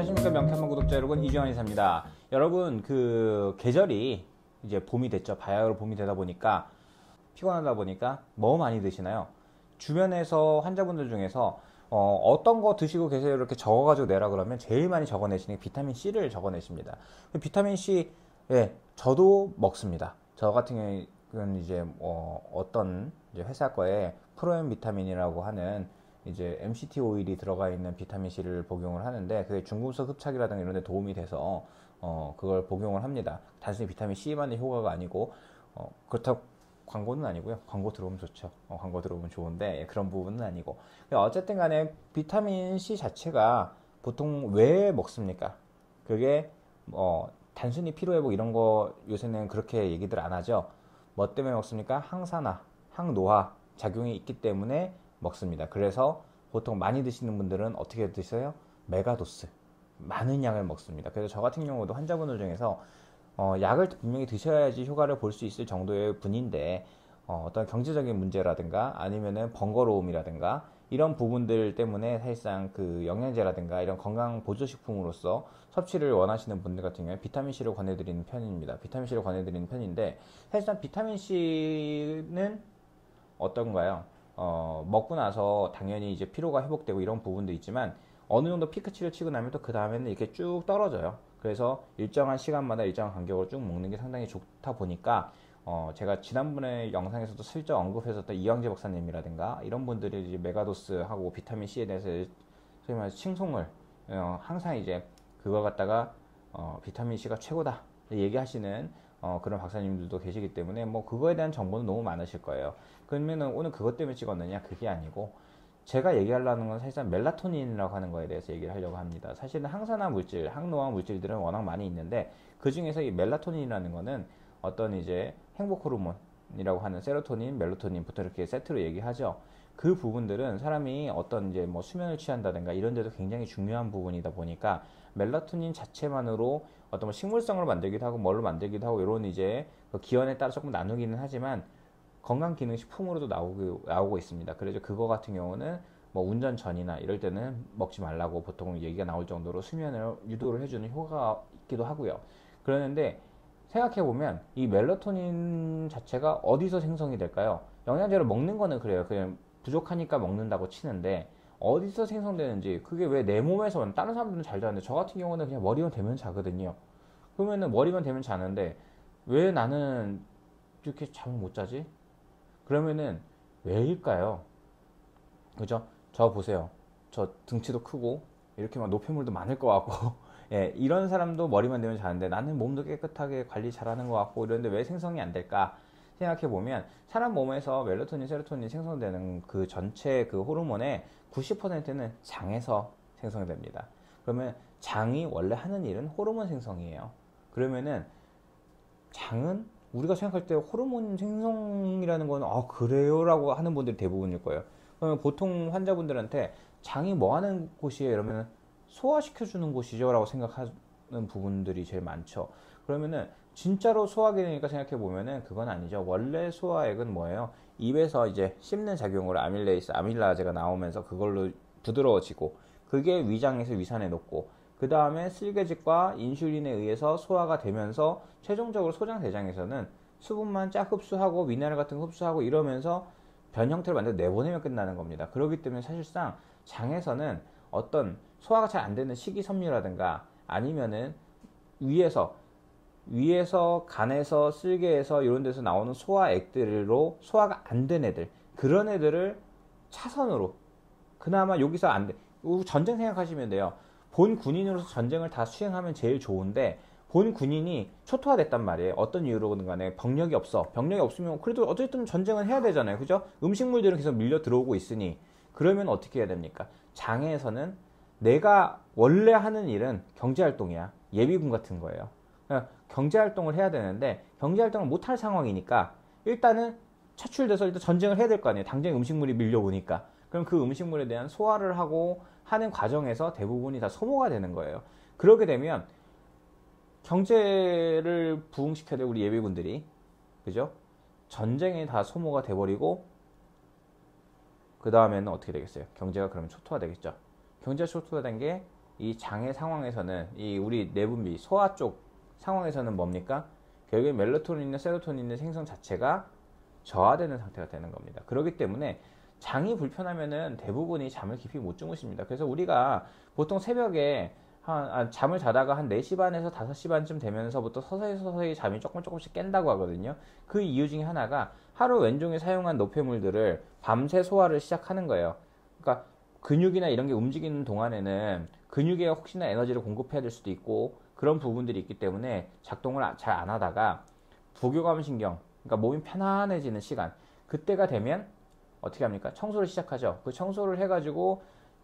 안녕하십니까 명쾌한 구독자 여러분, 이주환 이사입니다. 여러분, 그 계절이 이제 봄이 됐죠. 바야흐로 봄이 되다 보니까 피곤하다 보니까 뭐 많이 드시나요? 주변에서 환자분들 중에서 어떤 거 드시고 계세요? 이렇게 적어가지고 내라 그러면 제일 많이 적어내시는 게 비타민 C를 적어내십니다. 비타민 C, 예, 저도 먹습니다. 저 같은 경우는 이제 어떤 이제 회사 거에 프로엠 비타민이라고 하는 이제 MCT 오일이 들어가 있는 비타민 C를 복용을 하는데, 그게 중금속 흡착이라든가 이런 데 도움이 돼서 그걸 복용을 합니다. 단순히 비타민 C만의 효과가 아니고, 그렇다고 광고는 아니고요. 광고 들어오면 좋죠. 광고 들어오면 좋은데, 그런 부분은 아니고. 어쨌든 간에 비타민 C 자체가 보통 왜 먹습니까? 그게 단순히 피로회복 이런 거 요새는 그렇게 얘기들 안 하죠. 뭐 때문에 먹습니까? 항산화, 항노화 작용이 있기 때문에 먹습니다. 그래서 보통 많이 드시는 분들은 어떻게 드세요? 메가도스, 많은 양을 먹습니다. 그래서 저 같은 경우도 환자분들 중에서 약을 분명히 드셔야지 효과를 볼 수 있을 정도의 분인데, 어떤 경제적인 문제라든가 아니면은 번거로움이라든가 이런 부분들 때문에 사실상 그 영양제라든가 이런 건강 보조식품으로서 섭취를 원하시는 분들 같은 경우에 비타민C를 권해드리는 편입니다. 비타민C를 권해드리는 편인데, 사실상 비타민C는 어떤가요? 먹고 나서 당연히 이제 피로가 회복되고 이런 부분도 있지만, 어느 정도 피크치를 치고 나면 또 그 다음에는 이렇게 쭉 떨어져요. 그래서 일정한 시간마다 일정한 간격으로 쭉 먹는 게 상당히 좋다 보니까, 제가 지난번에 영상에서도 슬쩍 언급했었던 이광재 박사님이라든가 이런 분들이 이제 메가도스하고 비타민 C에 대해서 소위 말해서 칭송을 항상 이제 그거 갖다가 비타민 C가 최고다 얘기하시는 그런 박사님들도 계시기 때문에, 뭐 그거에 대한 정보는 너무 많으실 거예요. 그러면은 오늘 그것 때문에 찍었느냐? 그게 아니고, 제가 얘기하려는 건 사실상 멜라토닌이라고 하는 거에 대해서 얘기를 하려고 합니다. 사실은 항산화 물질, 항노화 물질들은 워낙 많이 있는데, 그 중에서 이 멜라토닌이라는 거는 어떤 이제 행복 호르몬이라고 하는 세로토닌, 멜라토닌부터 이렇게 세트로 얘기하죠. 그 부분들은 사람이 어떤 이제 뭐 수면을 취한다든가 이런 데도 굉장히 중요한 부분이다 보니까, 멜라토닌 자체만으로 어떤 뭐 식물성으로 만들기도 하고 뭘로 만들기도 하고 이런 이제 그 기원에 따라 조금 나누기는 하지만 건강기능식품으로도 나오고 있습니다. 그래서 그거 같은 경우는 뭐 운전 전이나 이럴 때는 먹지 말라고 보통 얘기가 나올 정도로 수면을 유도를 해주는 효과가 있기도 하고요. 그러는데 생각해보면 이 멜라토닌 자체가 어디서 생성이 될까요? 영양제를 먹는 거는 그래요. 그냥 부족하니까 먹는다고 치는데, 어디서 생성되는지, 그게 왜 내 몸에서, 다른 사람들은 잘 자는데 저 같은 경우는 그냥 머리만 대면 자거든요. 그러면은 머리만 대면 자는데 왜 나는 이렇게 잠을 못 자지? 그러면은 왜일까요? 그죠? 저 보세요. 저 등치도 크고 이렇게 막 노폐물도 많을 것 같고 예, 이런 사람도 머리만 대면 자는데 나는 몸도 깨끗하게 관리 잘하는 것 같고 이런데 왜 생성이 안 될까 생각해 보면, 사람 몸에서 멜라토닌, 세로토닌 생성되는 그 전체 그 호르몬의 90%는 장에서 생성됩니다. 그러면 장이 원래 하는 일은 호르몬 생성이에요. 그러면은 장은 우리가 생각할 때 호르몬 생성이라는 건 그래요? 라고 하는 분들이 대부분일 거예요. 그러면 보통 환자분들한테 장이 뭐 하는 곳이에요? 이러면 소화시켜주는 곳이죠? 라고 생각하는 부분들이 제일 많죠. 그러면은 진짜로 소화기능이니까 생각해 보면은 그건 아니죠. 원래 소화액은 뭐예요? 입에서 이제 씹는 작용으로 아밀레이스, 아밀라제가 나오면서 그걸로 부드러워지고, 그게 위장에서 위산에 녹고, 그 다음에 슬개직과 인슐린에 의해서 소화가 되면서 최종적으로 소장대장에서는 수분만 쫙 흡수하고 미네랄 같은 거 흡수하고 이러면서 변 형태를 만들어 내보내면 끝나는 겁니다. 그렇기 때문에 사실상 장에서는 어떤 소화가 잘 안 되는 식이섬유라든가 아니면은 위에서 간에서 쓸개에서 이런 데서 나오는 소화액들로 소화가 안 된 애들, 그런 애들을 차선으로 그나마 여기서 안 돼. 전쟁 생각하시면 돼요. 본 군인으로서 전쟁을 다 수행하면 제일 좋은데, 본 군인이 초토화됐단 말이에요. 어떤 이유로든 간에 병력이 없어. 병력이 없으면 그래도 어쨌든 전쟁은 해야 되잖아요. 그죠? 음식물들은 계속 밀려 들어오고 있으니, 그러면 어떻게 해야 됩니까? 장에서는 내가 원래 하는 일은 경제활동이야. 예비군 같은 거예요. 그러니까 경제활동을 해야 되는데 경제활동을 못할 상황이니까 일단은 차출돼서 일단 전쟁을 해야 될 거 아니에요. 당장 음식물이 밀려오니까. 그럼 그 음식물에 대한 소화를 하고 하는 과정에서 대부분이 다 소모가 되는 거예요. 그렇게 되면 경제를 부흥시켜야 될 우리 예비군들이, 그죠? 전쟁에 다 소모가 돼버리고, 그 다음에는 어떻게 되겠어요? 경제가 그러면 초토화 되겠죠. 경제가 초토화된 게 이 장의 상황에서는 이 우리 내분비 소화 쪽 상황에서는 뭡니까? 결국에 멜라토닌이나 세로토닌의 생성 자체가 저하되는 상태가 되는 겁니다. 그렇기 때문에 장이 불편하면은 대부분이 잠을 깊이 못 주무십니다. 그래서 우리가 보통 새벽에 잠을 자다가 한 4시 반에서 5시 반쯤 되면서부터 서서히 잠이 조금씩 깬다고 하거든요. 그 이유 중에 하나가 하루 왼종일 사용한 노폐물들을 밤새 소화를 시작하는 거예요. 그러니까 근육이나 이런 게 움직이는 동안에는 근육에 혹시나 에너지를 공급해야 될 수도 있고 그런 부분들이 있기 때문에 작동을 잘 안 하다가 부교감신경, 그러니까 몸이 편안해지는 시간, 그때가 되면 어떻게 합니까? 청소를 시작하죠. 그 청소를 해가지고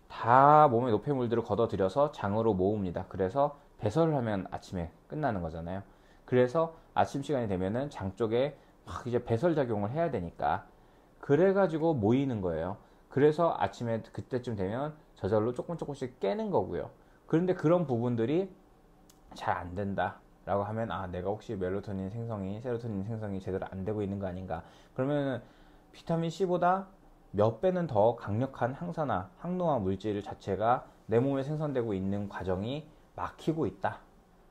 다 몸의 노폐물들을 걷어들여서 장으로 모읍니다. 그래서 배설을 하면 아침에 끝나는 거잖아요. 그래서 아침 시간이 되면은 장 쪽에 막 이제 배설 작용을 해야 되니까 그래가지고 모이는 거예요. 그래서 아침에 그때쯤 되면 저절로 조금씩 깨는 거고요. 그런데 그런 부분들이 잘 안 된다 라고 하면 내가 혹시 멜로토닌 생성이 세로토닌 생성이 제대로 안 되고 있는 거 아닌가. 그러면 비타민 C보다 몇 배는 더 강력한 항산화, 항노화 물질 자체가 내 몸에 생성되고 있는 과정이 막히고 있다.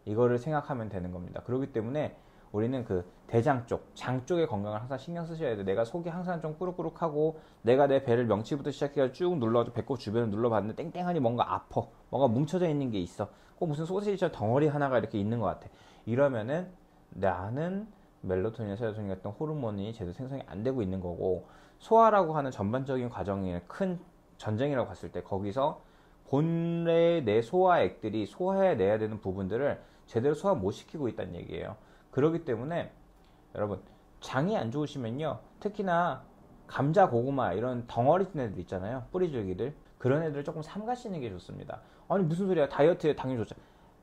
이거를 생각하면 되는 겁니다. 그렇기 때문에 우리는 그 대장 쪽, 장 쪽의 건강을 항상 신경 쓰셔야 돼요. 내가 속이 항상 좀 꾸룩꾸룩하고 내가 내 배를 명치부터 시작해서 쭉 눌러서 배꼽 주변을 눌러봤는데 땡땡하니 뭔가 아파. 뭔가 뭉쳐져 있는 게 있어. 꼭 무슨 소시지처럼 덩어리 하나가 이렇게 있는 것 같아. 이러면은 나는 멜로토닌, 세로토닌 같은 호르몬이 제대로 생성이 안 되고 있는 거고 소화라고 하는 전반적인 과정이 큰 전쟁이라고 봤을 때 거기서 본래 내 소화액들이 소화해내야 되는 부분들을 제대로 소화 못 시키고 있다는 얘기예요. 그렇기 때문에 여러분 장이 안 좋으시면요 특히나 감자, 고구마 이런 덩어리진 애들 있잖아요 뿌리줄기들 그런 애들 조금 삼가시는 게 좋습니다. 아니 무슨 소리야 다이어트에 당연히 좋죠.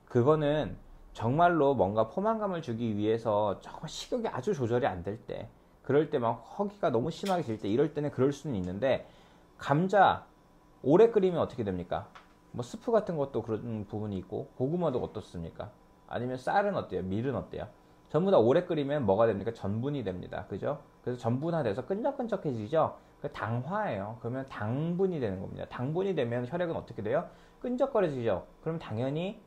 그거는 정말로 뭔가 포만감을 주기 위해서 정말 식욕이 아주 조절이 안 될 때 그럴 때 막 허기가 너무 심하게 질 때 이럴 때는 그럴 수는 있는데 감자 오래 끓이면 어떻게 됩니까? 뭐 스프 같은 것도 그런 부분이 있고 고구마도 어떻습니까? 아니면 쌀은 어때요? 밀은 어때요? 전부 다 오래 끓이면 뭐가 됩니까? 전분이 됩니다. 그죠? 그래서 전분화돼서 끈적끈적해지죠? 그 당화예요. 그러면 당분이 되는 겁니다. 당분이 되면 혈액은 어떻게 돼요? 끈적거려지죠? 그럼 당연히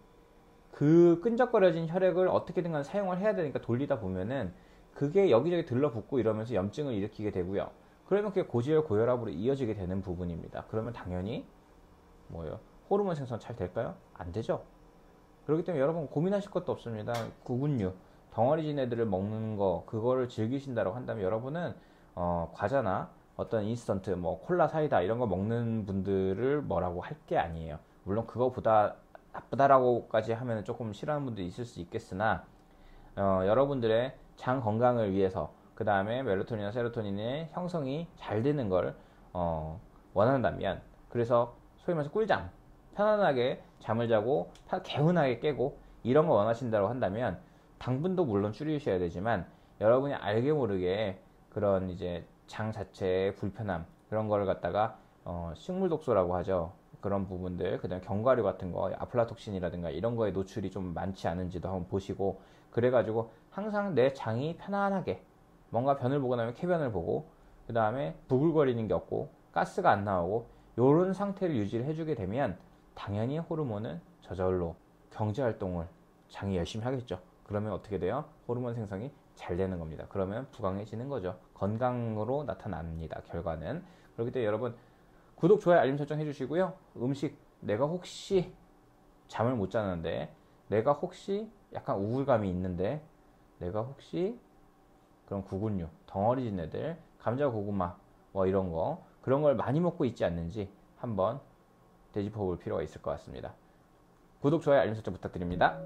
그 끈적거려진 혈액을 어떻게든 간 사용을 해야 되니까 돌리다 보면은 그게 여기저기 들러붙고 이러면서 염증을 일으키게 되고요. 그러면 그게 고지혈, 고혈압으로 이어지게 되는 부분입니다. 그러면 당연히 뭐예요? 호르몬 생성 잘 될까요? 안 되죠. 그렇기 때문에 여러분 고민하실 것도 없습니다. 구근류, 덩어리진 애들을 먹는 거 그거를 즐기신다고 한다면 여러분은 과자나 어떤 인스턴트, 뭐 콜라, 사이다 이런 거 먹는 분들을 뭐라고 할 게 아니에요. 물론 그거보다 나쁘다라고까지 하면 조금 싫어하는 분들이 있을 수 있겠으나 여러분들의 장 건강을 위해서 그 다음에 멜로토닌이나 세로토닌의 형성이 잘 되는 걸 원한다면 그래서 소위 말해서 꿀잠 편안하게 잠을 자고 개운하게 깨고 이런 거 원하신다고 한다면 당분도 물론 줄이셔야 되지만 여러분이 알게 모르게 그런 이제 장 자체의 불편함 그런 거를 갖다가 식물 독소라고 하죠. 그런 부분들 그다음에 견과류 같은 거 아플라톡신이라든가 이런 거에 노출이 좀 많지 않은지도 한번 보시고 그래가지고 항상 내 장이 편안하게 뭔가 변을 보고 나면 쾌변을 보고 그 다음에 부글거리는 게 없고 가스가 안 나오고 이런 상태를 유지를 해주게 되면 당연히 호르몬은 저절로 경제활동을 장이 열심히 하겠죠. 그러면 어떻게 돼요? 호르몬 생성이 잘 되는 겁니다. 그러면 부강해지는 거죠. 건강으로 나타납니다. 결과는. 그렇기 때문에 여러분 구독, 좋아요, 알림 설정 해주시고요. 음식 내가 혹시 잠을 못 자는데 내가 혹시 약간 우울감이 있는데 내가 혹시 그런 구근류, 덩어리진 애들, 감자, 고구마 뭐 이런 거 그런 걸 많이 먹고 있지 않는지 한번 되짚어 볼 필요가 있을 것 같습니다. 구독, 좋아요, 알림 설정 부탁드립니다.